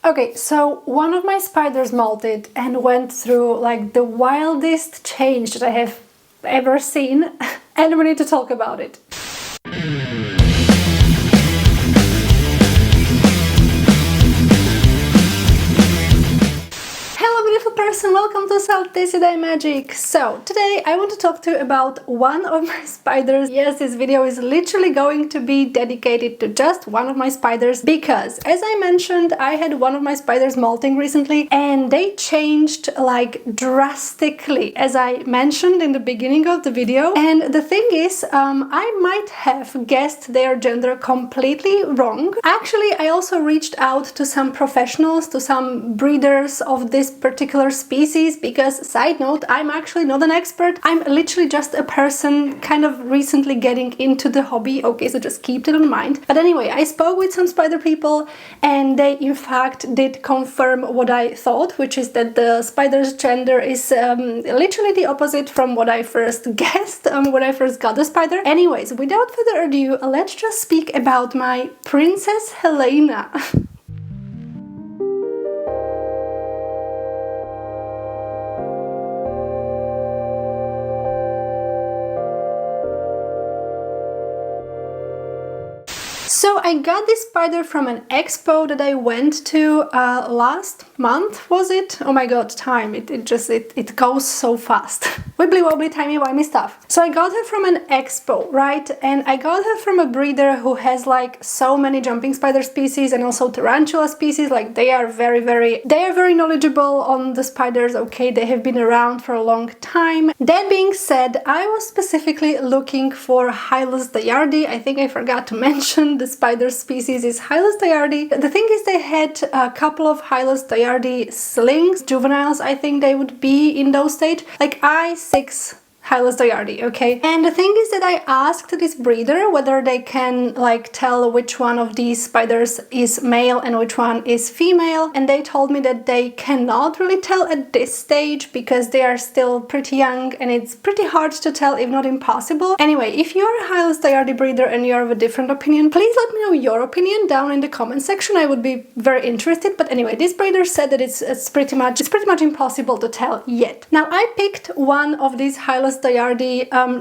Okay, so one of my spiders molted and went through like the wildest change that I have ever seen, and we need to talk about it. Person, welcome to South Day Magic. So today I want to talk to you about one of my spiders. Yes, this video is literally going to be dedicated to just one of my spiders because, as I mentioned, I had one of my spiders molting recently and they changed like drastically, as I mentioned in the beginning of the video. And the thing is, I might have guessed their gender completely wrong. Actually, I also reached out to some professionals, to some breeders of this particular species, because, side note, I'm actually not an expert. I'm literally just a person kind of recently getting into the hobby. Okay, so just keep it in mind. But anyway, I spoke with some spider people and they in fact did confirm what I thought, which is that the spider's gender is literally the opposite from what I first guessed when I first got the spider. Anyways, without further ado, let's just speak about my Princess Helena. So I got this spider from an expo that I went to last month, was it? Oh my god, time, it goes so fast. Wibbly wobbly, timey-wimey stuff. So I got her from an expo, right? And I got her from a breeder who has like so many jumping spider species and also tarantula species. Like they are very knowledgeable on the spiders, okay? They have been around for a long time. That being said, I was specifically looking for hyllusdiardi. I think I forgot to mention the spider species is hyllusdiardi. The thing is, they had a couple of hyllusdiardi slings, juveniles, I think they would be in those stage, like I6 hyllusdiardi, okay? And the thing is that I asked this breeder whether they can like tell which one of these spiders is male and which one is female, and they told me that they cannot really tell at this stage because they are still pretty young and it's pretty hard to tell, if not impossible. Anyway, if you're a hyllusdiardi breeder and you're of a different opinion, please let me know your opinion down in the comment section. I would be very interested. But anyway, this breeder said that it's pretty much impossible to tell yet. Now I picked one of these hyllusdiardi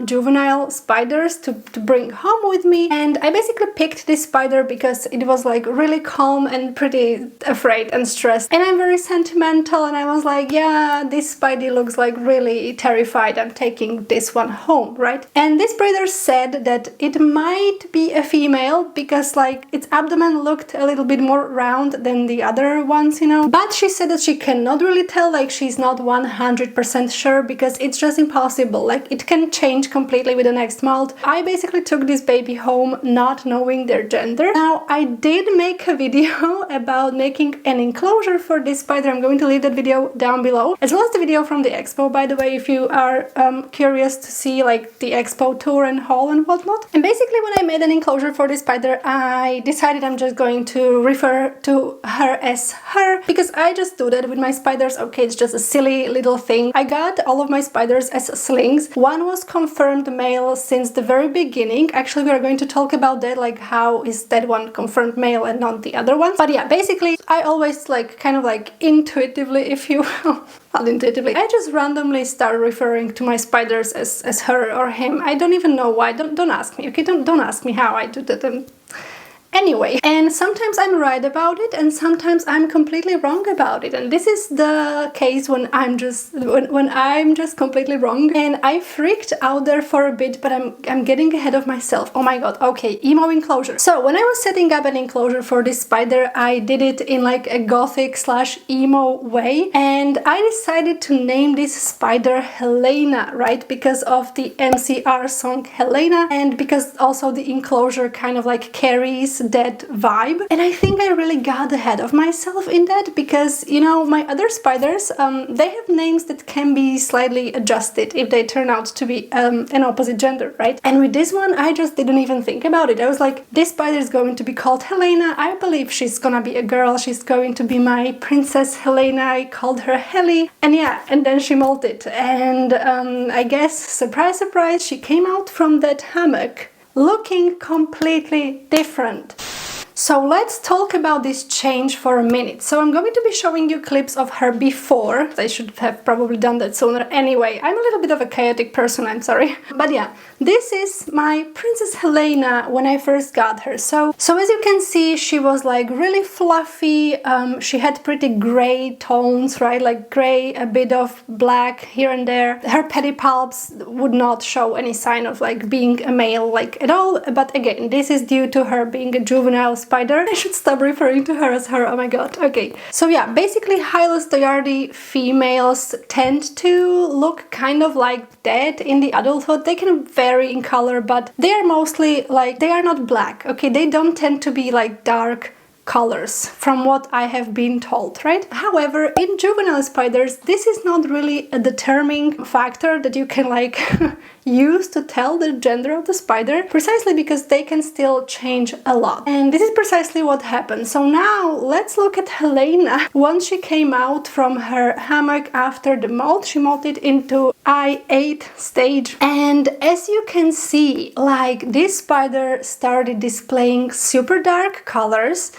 juvenile spiders to bring home with me, and I basically picked this spider because it was like really calm and pretty afraid and stressed, and I'm very sentimental, and I was like, yeah, this spidey looks like really terrified. I'm taking this one home, right? And this breeder said that it might be a female because like its abdomen looked a little bit more round than the other ones, you know, but she said that she cannot really tell, like she's not 100% sure because it's just impossible. Like it can change completely with the next molt. I basically took this baby home not knowing their gender. Now I did make a video about making an enclosure for this spider. I'm going to leave that video down below, as well as the video from the expo, by the way, if you are curious to see like the expo tour and haul and whatnot. And basically when I made an enclosure for this spider, I decided I'm just going to refer to her as her because I just do that with my spiders. Okay, it's just a silly little thing. I got all of my spiders as slings. One was confirmed male since the very beginning. Actually, we are going to talk about that, like how is that one confirmed male and not the other one. But yeah, basically I always like kind of like intuitively, if you will, not intuitively, I just randomly start referring to my spiders as her or him. I don't even know why. Don't ask me, okay? Don't ask me how I do that. Anyway, and sometimes I'm right about it and sometimes I'm completely wrong about it, and this is the case when I'm just completely wrong, and I freaked out there for a bit, but I'm getting ahead of myself. Oh my god. Okay, emo enclosure. So when I was setting up an enclosure for this spider, I did it in like a gothic / emo way, and I decided to name this spider Helena, right? Because of the MCR song Helena, and because also the enclosure kind of like carries that vibe. And I think I really got ahead of myself in that because, you know, my other spiders, they have names that can be slightly adjusted if they turn out to be an opposite gender, right? And with this one, I just didn't even think about it. I was like, this spider is going to be called Helena. I believe she's gonna be a girl. She's going to be my Princess Helena. I called her Helly. And yeah, and then she molted. And I guess, surprise, surprise, she came out from that hammock looking completely different. So let's talk about this change for a minute. So I'm going to be showing you clips of her before. I should have probably done that sooner anyway. I'm a little bit of a chaotic person, I'm sorry. But yeah, this is my Princess Helena when I first got her. So as you can see, she was like really fluffy. She had pretty gray tones, right? Like gray, a bit of black here and there. Her pedipalps would not show any sign of like being a male like at all. But again, this is due to her being a juvenile spider. I should stop referring to her as her. Oh my god. Okay. So yeah, basically hyllusdiardi females tend to look kind of like that in the adulthood. They can vary in color, but they are mostly like, they are not black. Okay, they don't tend to be like dark colors from what I have been told, right? However, in juvenile spiders, this is not really a determining factor that you can like use to tell the gender of the spider, precisely because they can still change a lot. And this is precisely what happened. So now let's look at Helena. Once she came out from her hammock after the molt, she molted into I8 stage. And as you can see, like this spider started displaying super dark colors.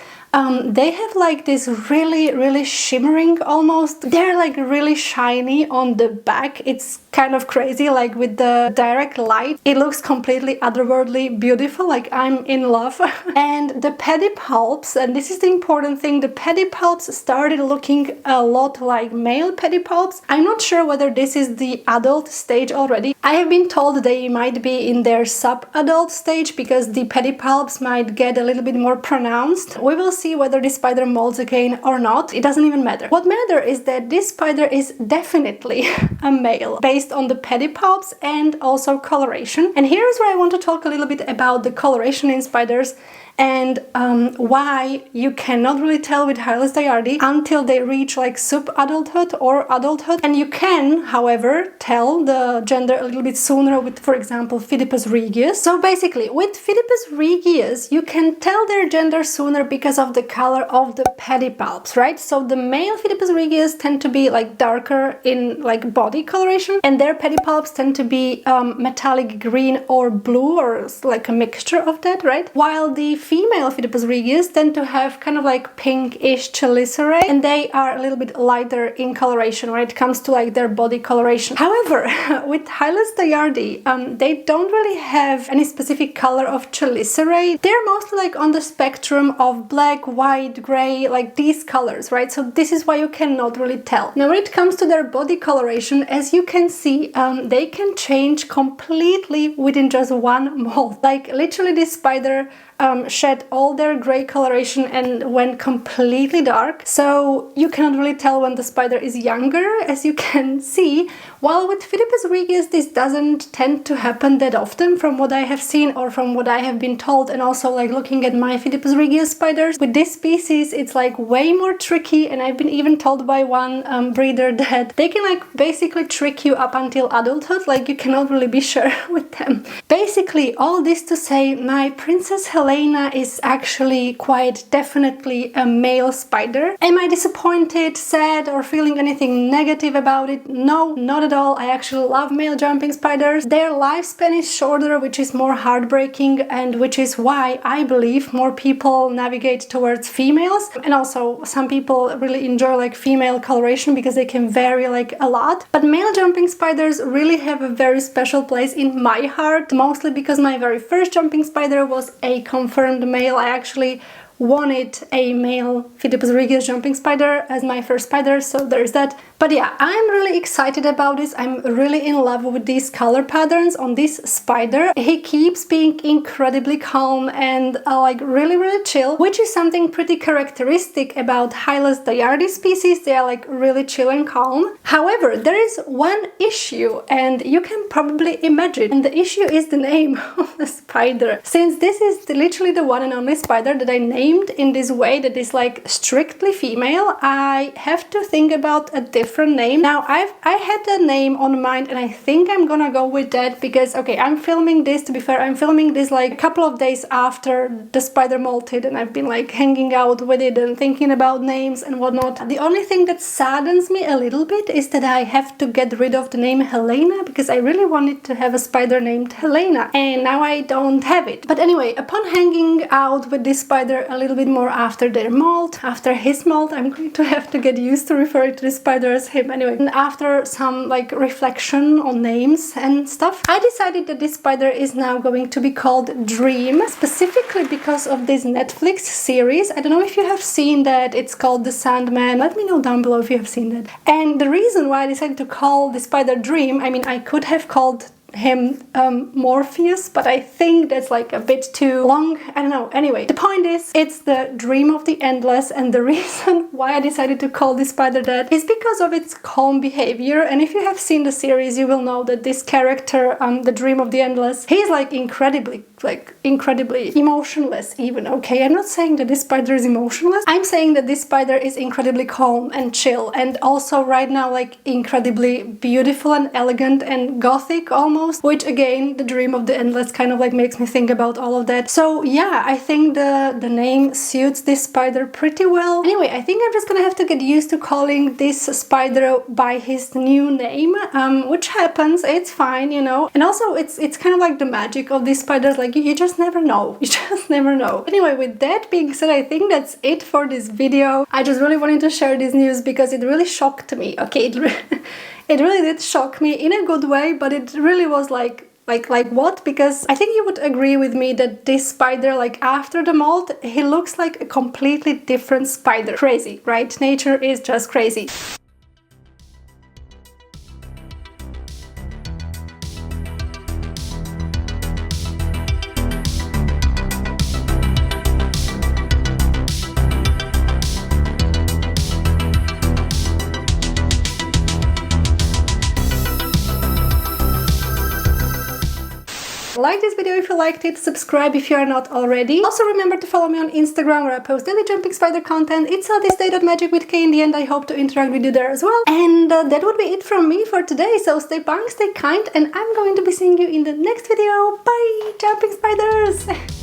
They have like this really shimmering almost. They're like really shiny on the back. It's kind of crazy, like with the direct light. It looks completely otherworldly beautiful, like I'm in love. And the pedipalps, and this is the important thing, the pedipalps started looking a lot like male pedipalps. I'm not sure whether this is the adult stage already. I have been told they might be in their sub-adult stage because the pedipalps might get a little bit more pronounced. We will see whether this spider molts again or not. It doesn't even matter. What matters is that this spider is definitely a male based on the pedipalps and also coloration. And here's where I want to talk a little bit about the coloration in spiders and why you cannot really tell with hyllusdiardi until they reach like sub-adulthood or adulthood. And you can, however, tell the gender a little bit sooner with, for example, Phidippus regius. So basically, with Phidippus regius, you can tell their gender sooner because of the color of the pedipalps, right? So the male Phidippus regius tend to be like darker in like body coloration, and their pedipalps tend to be metallic green or blue, or like a mixture of that, right? While the female Phidippus regius tend to have kind of like pinkish chelicerae, and they are a little bit lighter in coloration when it comes to like their body coloration. However, with hyllusdiardi, they don't really have any specific color of chelicerae. They're mostly like on the spectrum of black, white, gray, like these colors, right? So this is why you cannot really tell. Now, when it comes to their body coloration, as you can see, they can change completely within just one molt. Like literally this spider shed all their gray coloration and went completely dark. So you cannot really tell when the spider is younger, as you can see. While with Phidippus regius, this doesn't tend to happen that often from what I have seen or from what I have been told, and also like looking at my Phidippus regius spiders. With this species, it's like way more tricky, and I've been even told by one breeder that they can like basically trick you up until adulthood, like you cannot really be sure with them. Basically, all this to say, my Princess Helena is actually quite definitely a male spider. Am I disappointed, sad, or feeling anything negative about it? No, not at all. I actually love male jumping spiders. Their lifespan is shorter, which is more heartbreaking, and which is why I believe more people navigate towards females. And also some people really enjoy like female coloration because they can vary like a lot. But male jumping spiders really have a very special place in my heart, mostly because my very first jumping spider was a confirmed male. I actually wanted a male Phidippus regius jumping spider as my first spider, so there's that. But yeah, I'm really excited about this. I'm really in love with these color patterns on this spider. He keeps being incredibly calm and like really chill, which is something pretty characteristic about hyllusdiardi species. They are like really chill and calm. However, there is one issue, and you can probably imagine, and the issue is the name of the spider. Since this is literally the one and only spider that I named in this way, that is like strictly female, I have to think about a different name. Now, I had a name on mind, and I think I'm gonna go with that because, okay, I'm filming this, to be fair, I'm filming this like a couple of days after the spider molted, and I've been like hanging out with it and thinking about names and whatnot. The only thing that saddens me a little bit is that I have to get rid of the name Helena, because I really wanted to have a spider named Helena, and now I don't have it. But anyway, upon hanging out with this spider a a little bit more after their molt, after his molt. I'm going to have to get used to referring to the spider as him anyway. And after some like reflection on names and stuff, I decided that this spider is now going to be called Dream, specifically because of this Netflix series. I don't know if you have seen that. It's called The Sandman. Let me know down below if you have seen that. And the reason why I decided to call the spider Dream, I mean, I could have called him Morpheus, but I think that's like a bit too long. I don't know. Anyway, the point is, it's the dream of the endless, and the reason why I decided to call this spider that is because of its calm behavior. And if you have seen the series, you will know that this character, the dream of the endless, he's like incredibly emotionless even. Okay, I'm not saying that this spider is emotionless. I'm saying that this spider is incredibly calm and chill, and also right now like incredibly beautiful and elegant and gothic almost, which again, the dream of the endless kind of like makes me think about all of that. So yeah, I think the name suits this spider pretty well. Anyway, I think I'm just gonna have to get used to calling this spider by his new name, which happens. It's fine, you know. And also it's kind of like the magic of these spiders, like you just never know. You just never know. Anyway, with that being said, I think that's it for this video. I just really wanted to share this news because it really shocked me. Okay, it really did shock me in a good way, but it really was like what? Because I think you would agree with me that this spider, like after the molt, he looks like a completely different spider. Crazy, right? Nature is just crazy. Like this video if you liked it, subscribe if you are not already. Also remember to follow me on Instagram where I post daily jumping spider content. It's thisday.magic with K in the end. I hope to interact with you there as well. And that would be it from me for today. So stay punk, stay kind, and I'm going to be seeing you in the next video. Bye, jumping spiders!